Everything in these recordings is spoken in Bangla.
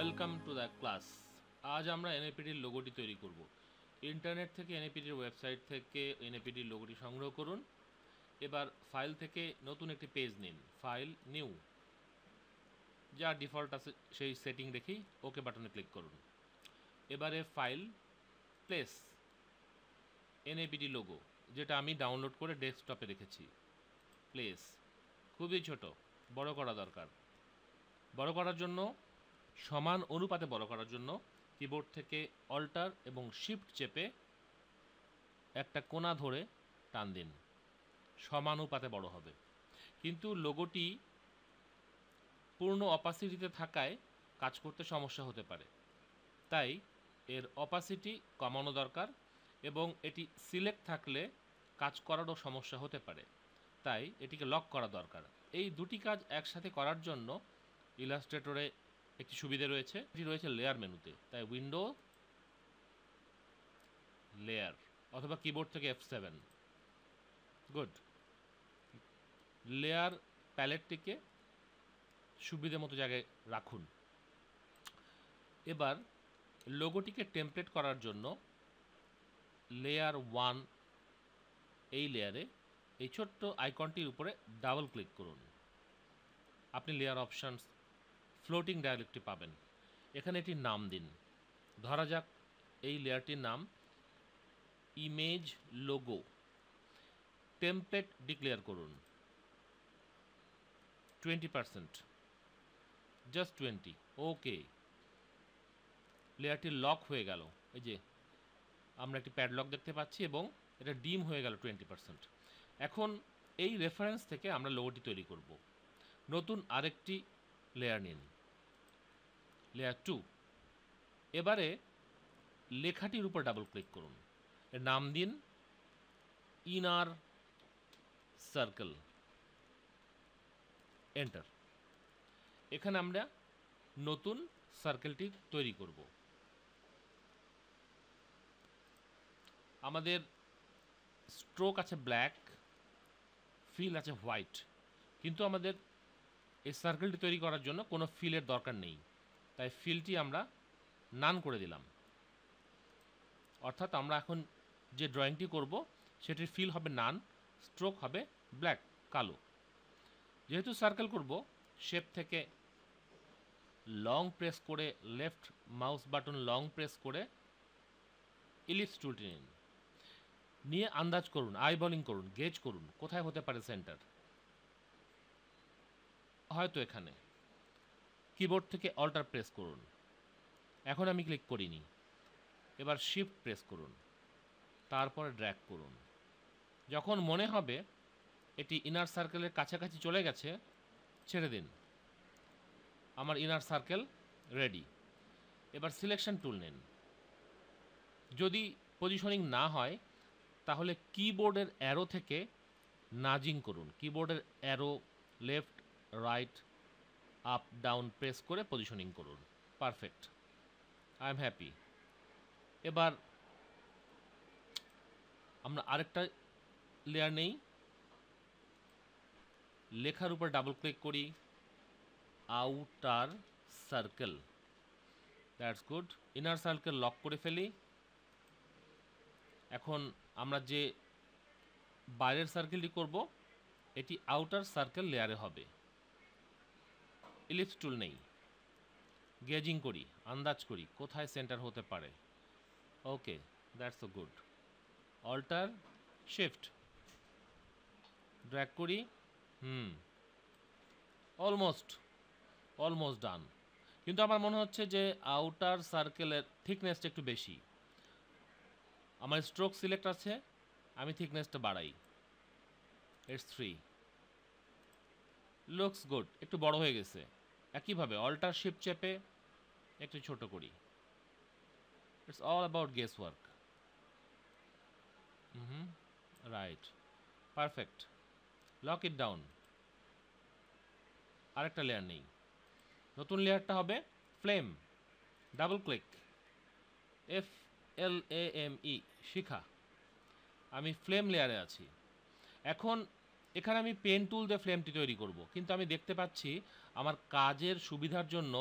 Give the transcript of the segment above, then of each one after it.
Welcome to the class. আজ আমরা এনএপিটির লোগোটি তৈরি করব। ইন্টারনেট থেকে এনএপিটির ওয়েবসাইট থেকে এনএপিটির লোগোটি সংগ্রহ করুন। এবার ফাইল থেকে নতুন একটি পেজ নিন, ফাইল নিউ, যা ডিফল্ট আছে সেই সেটিং রেখেই ওকে বাটনে ক্লিক করুন। এবারে ফাইল, প্লেস, এনএপিটি লোগো, যেটা আমি ডাউনলোড করে ডেস্কটপে রেখেছি, প্লেস। খুবই ছোট, বড় করা দরকার। বড় করার জন্য, সমান অনুপাতে বড় করার জন্য কিবোর্ড থেকে অল্টার এবং শিফট চেপে একটা কোণা ধরে টান দিন, সমানুপাতে বড় হবে। কিন্তু লোগোটি পূর্ণ অপাসিটিতে থাকায় কাজ করতে সমস্যা হতে পারে, তাই এর অপাসিটি কমানো দরকার এবং এটি সিলেক্ট থাকলে কাজ করারও সমস্যা হতে পারে, তাই এটিকে লক করা দরকার। এই দুটি কাজ একসাথে করার জন্য ইলাস্ট্রেটরে একটি সুবিধা রয়েছে, এটি রয়েছে লেয়ার মেনুতে, তাই উইন্ডো, লেয়ার, অথবা কিবোর্ড থেকে F7। গুড। লেয়ার প্যালেটটিকে সুবিধা মতো জায়গায় রাখুন। এবার লোগোটিকে টেমপ্লেট করার জন্য লেয়ার 1 এই লেয়ারে এই ছোট্ট আইকনটির উপরে ডাবল ক্লিক করুন। আপনি লেয়ার অপশানস ফ্লোটিং ডায়ালগটি পাবেন। এখানে এটির নাম দিন। ধরা যাক এই লেয়ারটির নাম ইমেজ লোগো। টেমপ্লেট ডিক্লেয়ার করুন 20%, জাস্ট 20। ওকে, লেয়ারটি লক হয়ে গেল। এই যে আমরা একটি প্যাডলক দেখতে পাচ্ছি এবং এটা ডিম হয়ে গেল 20%। এখন এই রেফারেন্স থেকে আমরা লোগোটি তৈরি করব। নতুন আরেকটি লেয়ার নিন, লেয়ার 2। এবারে লেখাটির উপর ডাবল ক্লিক করুন, এর নাম দিন ইনার সার্কেল, এন্টার। এখানে আমরা নতুন সার্কেলটি তৈরি করব। আমাদের স্ট্রোক আছে ব্ল্যাক, ফিল আছে হোয়াইট, কিন্তু আমাদের এই সার্কেলটি তৈরি করার জন্য কোনো ফিলের দরকার নেই, তাই ফিলটি আমরা নান করে দিলাম। অর্থাৎ আমরা এখন যে ড্রয়িংটি করব সেটির ফিল হবে নান, স্ট্রোক হবে ব্ল্যাক, কালো। যেহেতু সার্কেল করব, শেপ থেকে লং প্রেস করে, left mouse button long press করে ইলিপস টুলটি নিন। নিয়ে আন্দাজ করুন, আইবলিং করুন, গেজ করুন কোথায় হতে পারে সেন্টার। হয়তো এখানে। কিবোর্ড থেকে অল্টার প্রেস করুন। এখন আমি ক্লিক করিনি, এবার শিফট প্রেস করুন, তারপরে ড্র্যাগ করুন। যখন মনে হবে এটি ইনার সার্কেলের কাছাকাছি চলে গেছে, ছেড়ে দিন। আমার ইনার সার্কেল রেডি। এবার সিলেকশন টুল নিন। যদি পজিশনিং না হয় তাহলে কিবোর্ডের অ্যারো থেকে নাজিং করুন। কিবোর্ডের arrow left, right, up, down press করে পজিশনিং করুন। Perfect, I am happy. এবার আমরা আরেকটা লেয়ার নেই, লেখার উপর ডাবল ক্লিক করি, outer circle. That's good. Inner circle lock করে ফেলি। এখন আমরা যে বাইরের সার্কেলটি করব এটি আউটার সার্কেল লেয়ারে হবে। ইলিপস টুল নেই, গেজিং করি, আন্দাজ করি কোথায় সেন্টার হতে পারে। Okay, that's so good. Alter shift, drag করি, অলমোস্ট ডান। কিন্তু আমার মনে হচ্ছে যে আউটার সার্কেলের থিকনেসটা একটু বেশি। আমার স্ট্রোক সিলেক্ট আছে, আমি থিকনেসটা বাড়াই, ইটস 3। লুকস গুড, একটু বড় হয়ে গেছে। একইভাবে অল্টার শিফট চেপে একটু ছোট করি। It's all about guess work. Right, perfect. Lock it down. আরেকটা লেয়ার নেই, নতুন লেয়ারটা হবে ফ্লেম। ডাবল ক্লিক, FLAME, শিখা। আমি ফ্লেম লেয়ারে আছি। এখন এখানে আমি পেন টুল দিয়ে ফ্লেমটি তৈরি করব, কিন্তু আমি দেখতে পাচ্ছি আমার কাজের সুবিধার জন্য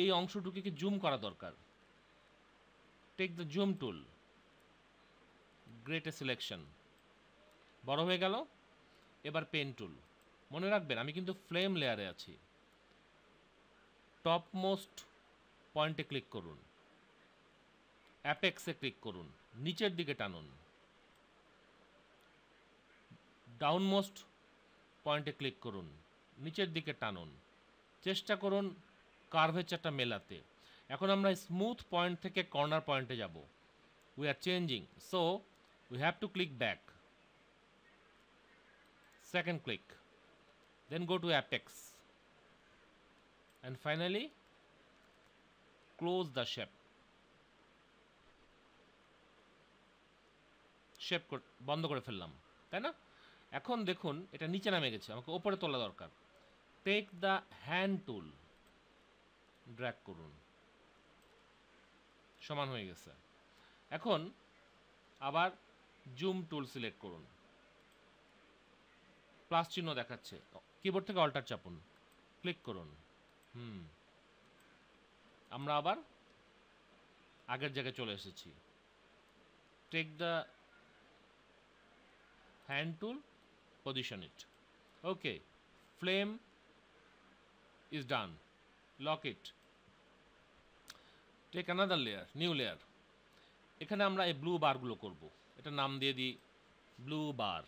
এই অংশটুকুকে জুম করা দরকার। Take the zoom tool, create a selection, বড় হয়ে গেল। এবার পেন টুল, মনে রাখবেন আমি কিন্তু ফ্লেম লেয়ারে আছি। টপ মোস্ট পয়েন্টে ক্লিক করুন, অ্যাপেক্সে ক্লিক করুন, নিচের দিকে টানুন। ডাউনমোস্ট পয়েন্টে ক্লিক করুন, নিচের দিকে টানুন। চেষ্টা করুন কার্ভেচারটা মেলাতে। এখন আমরা স্মুথ পয়েন্ট থেকে কর্নার পয়েন্টে যাব। We are changing, so we have to click back. Second click, then go to apex, and finally close the shape. Shape বন্ধ করে ফেললাম, তাই না? এখন দেখুন এটা নিচে নামে গেছে, আমাকে ওপরে তোলা দরকার। Take the hand tool, drag করুন, সমান হয়ে গেছে। এখন আবার জুম টুল সিলেক্ট করুন, প্লাস চিহ্ন দেখাচ্ছে, কিবোর্ড থেকে অল্টার চাপুন, ক্লিক করুন। আমরা আবার আগের জায়গায় চলে এসেছি। Take the hand tool, position it. Okay, flame is done. Lock it. Take another layer, new layer. এখানে আমরা এই ব্লু বারগুলো করব। এটা নাম দিয়ে দিই ব্লু বার।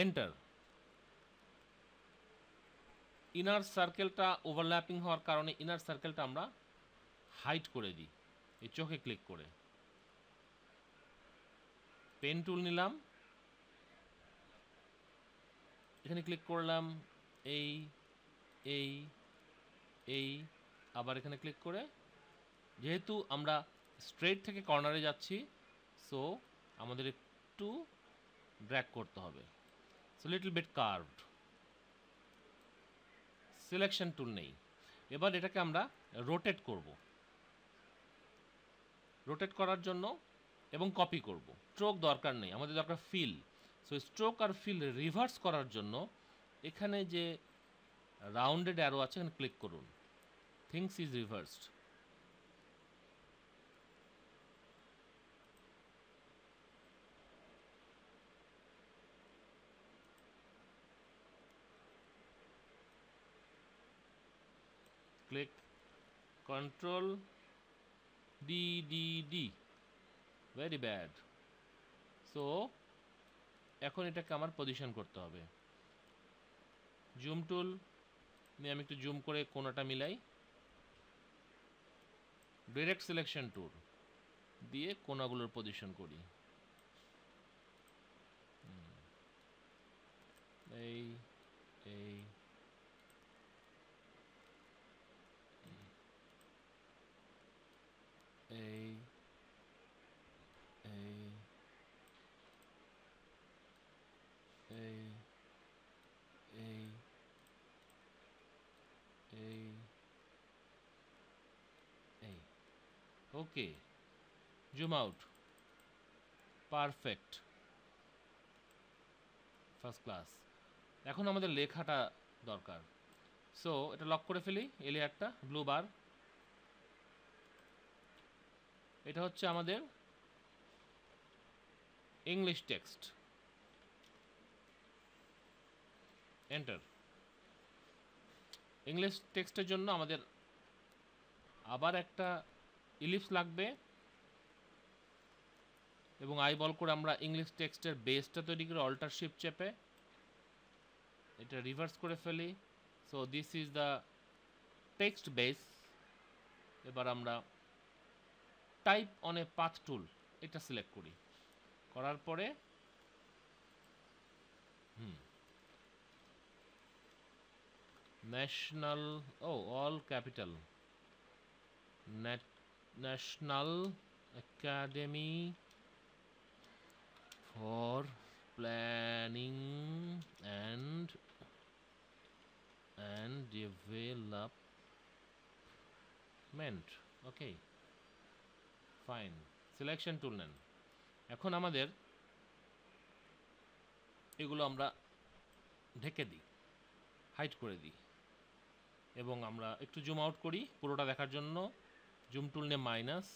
এন্টার। ইনার সার্কেলটা ওভারল্যাপিং হওয়ার কারণে ইনার সার্কেলটা আমরা হাইড করে দিই এই চোখে ক্লিক করে। পেন টুল নিলাম, এখানে ক্লিক করলাম, এই এই এই আবার এখানে ক্লিক করে, যেহেতু আমরা স্ট্রেট থেকে কর্নারে যাচ্ছি, সো আমাদের একটু ড্র্যাগ করতে হবে। So little bit curved. Selection tool নেই। এবার এটাকে আমরা রোটেট করব। রোটেট করার জন্য এবং কপি করব, স্ট্রোক দরকার নেই, আমাদের দরকার ফিল। সো স্ট্রোক আর ফিল রিভার্স করার জন্য এখানে যে রাউন্ডেড অ্যারো আছে এখানে ক্লিক করুন, things is reversed. Click, control D D D, very bad. So এখন এটাকে আমার পজিশন করতে হবে। জুম টুল নিয়ে আমি একটু জুম করে কোণাটা মিলাই, ডাইরেক্ট সিলেকশন টুল দিয়ে কোণাগুলোর পজিশন করি। এই এই এই এই এই এই এই এই okay, zoom out, perfect, first class. এখন আমাদের লেখাটা দরকার, সো এটা লক করে ফেলি। এই লেয়ারটা ব্লু বার, এটা হচ্ছে আমাদের ইংলিশ টেক্সট। এন্টার। ইংলিশ টেক্সটের জন্য আমাদের আবার একটা ইলিপস লাগবে এবং আইবল করে আমরা ইংলিশ টেক্সটের বেসটা তৈরি করে অল্টার শিফট চেপে এটা রিভার্স করে ফেলি। So this is the text base. এবার আমরা টাইপ অন এ পাথ টুল এটা সিলেক্ট করি, করার পরে national, all capital, national academy for planning and development. Okay, fine. Selection tool নেন। এখন আমাদের এগুলো আমরা ঢেকে দিই, হাইড করে দিই। এবং আমরা একটু জুম আউট করি পুরোটা দেখার জন্য। জুম টুল নিয়ে মাইনাস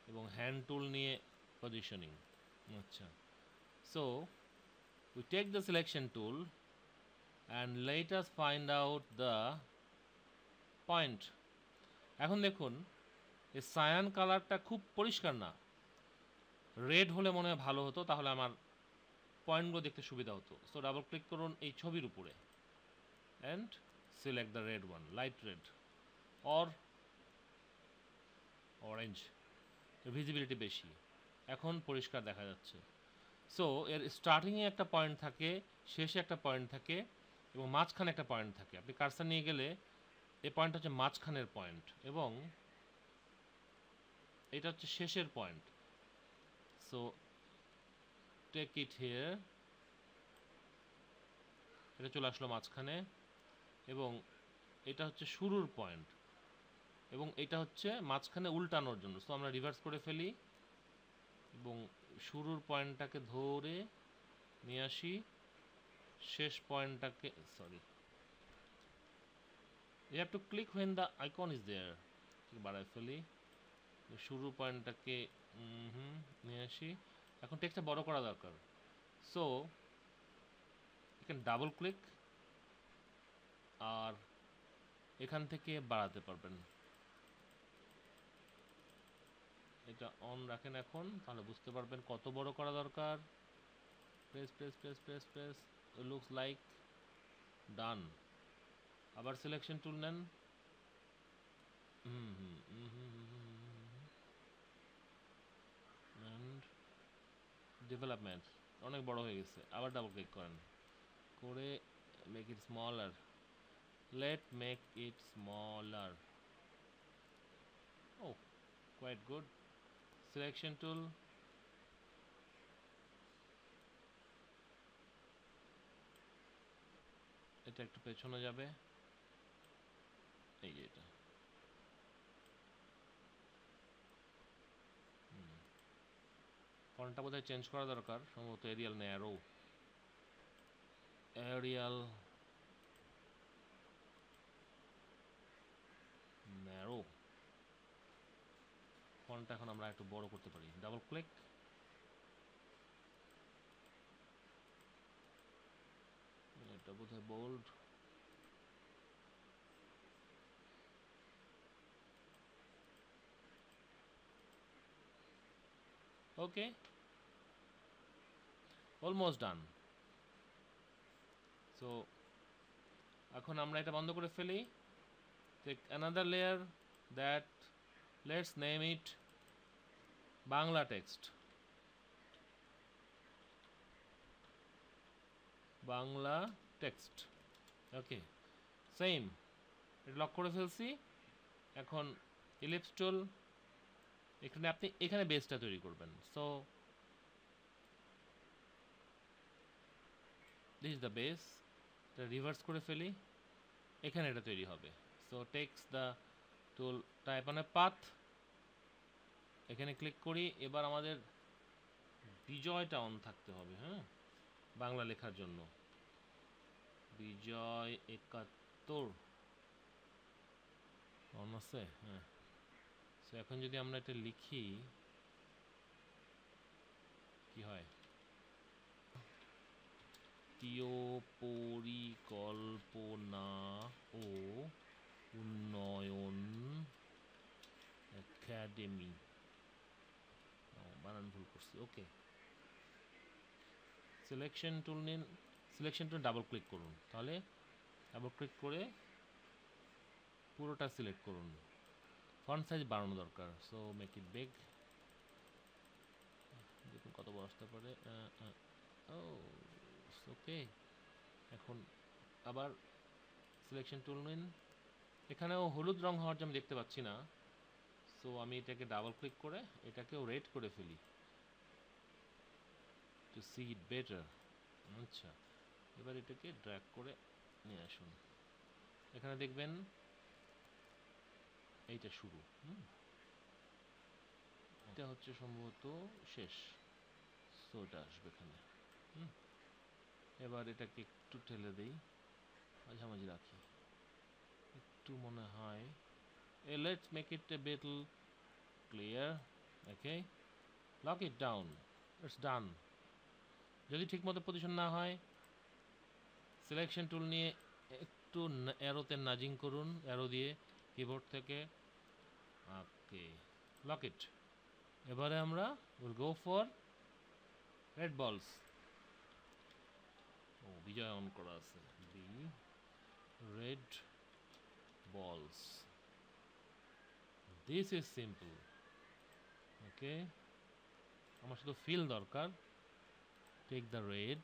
এবং হ্যান্ড টুল নিয়ে পজিশনিং। আচ্ছা, so we take the selection tool and let us find out the point. এখন দেখুন এই সায়ান কালারটা খুব পরিষ্কার না, রেড হলে মনে হয় ভালো হতো, তাহলে আমার পয়েন্টগুলো দেখতে সুবিধা হতো। সো ডাবল ক্লিক করুন এই ছবির উপরে and select the red one, light red or orange, visibility বেশি, এখন পরিষ্কার দেখা যাচ্ছে। সো এর স্টার্টিংয়ে একটা পয়েন্ট থাকে, শেষে একটা পয়েন্ট থাকে এবং মাঝখানে একটা পয়েন্ট থাকে। আপনি কার্সার নিয়ে গেলে এই পয়েন্ট হচ্ছে মাঝখানের পয়েন্ট এবং এটা হচ্ছে শেষের point. So take it here, এটা চলে আসলো মাঝখানে এবং এটা হচ্ছে শুরুর পয়েন্ট এবং এটা হচ্ছে মাঝখানে উল্টানোর জন্য। সো আমরা রিভার্স করে ফেলি এবং শুরুর পয়েন্টটাকে ধরে নিয়ে আসি, শেষ পয়েন্টটাকে sorry you have to click when the icon is there, বাড়ায় ফেলি, শুরুর পয়েন্টটাকে নিয়ে আসি। এখন টেক্সটটা বড় করা দরকার, সো এখানে ডাবল ক্লিক আর এখান থেকে বাড়াতে পারবেন। এটা অন রাখেন এখন, তাহলে বুঝতে পারবেন কত বড় করা দরকার। Press press press press press, looks like done. আবার সিলেকশন টুল নেন, অ্যান্ড ডেভেলপমেন্ট অনেক বড় হয়ে গেছে। আবার ডাবল ক্লিক করেন করে make it smaller, let make it smaller. Oh quite good. Selection tool, এটা একটু পেছনে যাবে, এই যে এটা ফন্টটা বোধহয় চেঞ্জ করা দরকার, সম্ভবত এরিয়াল ন্যারো, এরিয়াল ন্যারো ফন্টটা এখন আমরা একটু বড় করতে পারি। ডাবল ক্লিক, এটা বোধহয় bold, okay almost done. So এখন আমরা এটা বন্ধ করে ফেলি, take another layer that let's name it Bangla text, Bangla text. Okay same, এটা লক করে ফেলছি। এখন ইলিপস টুল, এখানে আপনি এখানে বেসটা তৈরি করবেন। So this is the base, এটা রিভার্স করে ফেলি, এখানে এটা তৈরি হবে। So text the tool, type on a path, এখানে ক্লিক করি। এবার আমাদের বিজয়টা অন থাকতে হবে, হ্যাঁ, বাংলা লেখার জন্য। বিজয় 71 অন আছে, হ্যাঁ। সো এখন যদি আমরা এটা লিখি কি হয়, জাতীয় পরিকল্পনা ও উন্নয়ন একাডেমি, বানান ভুল করছি। ওকে, সিলেকশন টুল নিন, সিলেকশন টুল ডাবল ক্লিক করুন, তাহলে ডাবল ক্লিক করে পুরোটা সিলেক্ট করুন। ফন্ট সাইজ বাড়ানো দরকার, সো মেক ইট বিগ, দেখুন কত বড় আসতে পারে। ও ওকে, এখন আবার সিলেকশন টুল নিন, এখানেও হলুদ রং হওয়ার জন্য দেখতে পাচ্ছি না, সো আমি এটাকে ডাবল ক্লিক করে এটাকেও রেড করে ফেলি টু সি ইট বেটার। আচ্ছা, এবার এটাকে ড্র্যাগ করে নিয়ে আসুন, এখানে দেখবেন এইটা শুরু, এটা হচ্ছে সম্ভবত শেষ, সো এটা আসবে এখানে। এবার এটাকে একটু ঠেলে দেই, মাঝামাঝি রাখি, একটু মনে হয় let's make it a bit clear. Okay, lock it down. It's done. যদি ঠিকমতো পজিশন না হয় সিলেকশন টুল নিয়ে একটু অ্যারোতে নাজিং করুন, অ্যারো দিয়ে কিবোর্ড থেকে। ওকে, লক ইট। এবারে আমরা উইল গো ফর রেড বলস। ও বিজয় অন করা আছে। Be red balls, this is simple. Okay, আমার শুধু ফিল দরকার। Take the red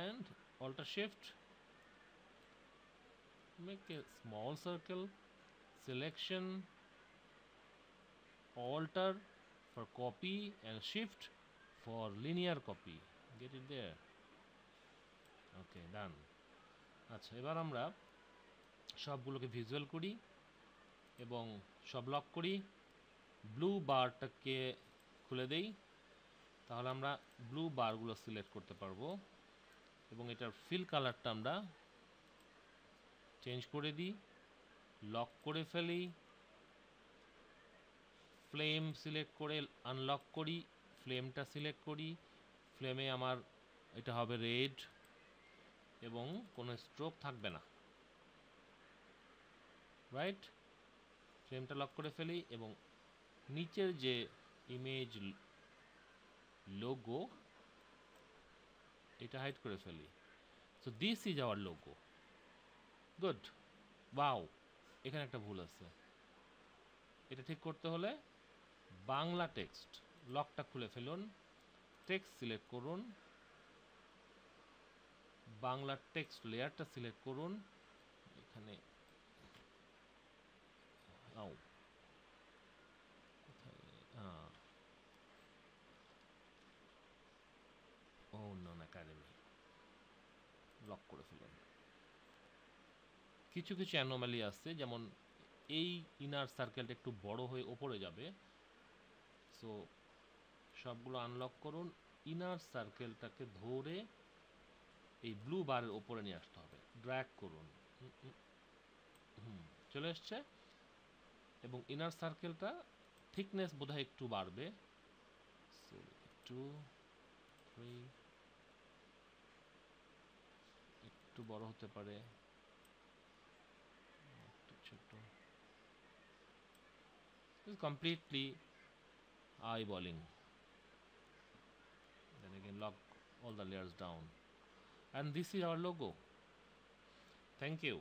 and alter shift, make a small circle, selection, alter for copy and shift for linear copy. Get it there. Okay, done. আচ্ছা, এবার আমরা সবগুলোকে ভিজুয়াল করি এবং সব লক করি। ব্লু বারটাকে খুলে দেই, তাহলে আমরা ব্লু বারগুলো সিলেক্ট করতে পারবো এবং এটার ফিল কালারটা আমরা চেঞ্জ করে দিই, লক করে ফেলি, ফ্লেম সিলেক্ট করে আনলক করি, ফ্লেমটা সিলেক্ট করি। ফ্লেমে আমার এটা হবে রেড এবং কোনো স্ট্রোক থাকবে না, রাইট? ফ্লেমটা লক করে ফেলি এবং নিচের যে ইমেজ লোগো এটা হাইড করে ফেলি। So this is our logo. Good, wow, এখানে একটা ভুল আছে, এটা ঠিক করতে হলে বাংলা টেক্সট, লকটা খুলে ফেলুন, টেক্সট সিলেক্ট করুন, বাংলা টেক্সট লেয়ারটা সিলেক্ট করুন, এখানে ও নন একাডেমি লক করে ফেলুন। কিছু কিছু অ্যানোমালি আছে, যেমন এই ইনার সার্কেলটা একটু বড় হয়ে ওপরে যাবে। সো সবগুলো আনলক করুন, ইনার সার্কেলটাকে ধরে এই ব্লু বারের ওপরে নিয়ে আসতে হবে, ড্র্যাগ করুন, চলে এসছে। এবং ইনার সার্কেলটা থিকনেস বোধহয় একটু বাড়বে, সো 2 3 একটু বড় হতে পারে, একটু ছোট। It's completely eyeballing. Then again lock all the layers down and this is our logo. Thank you.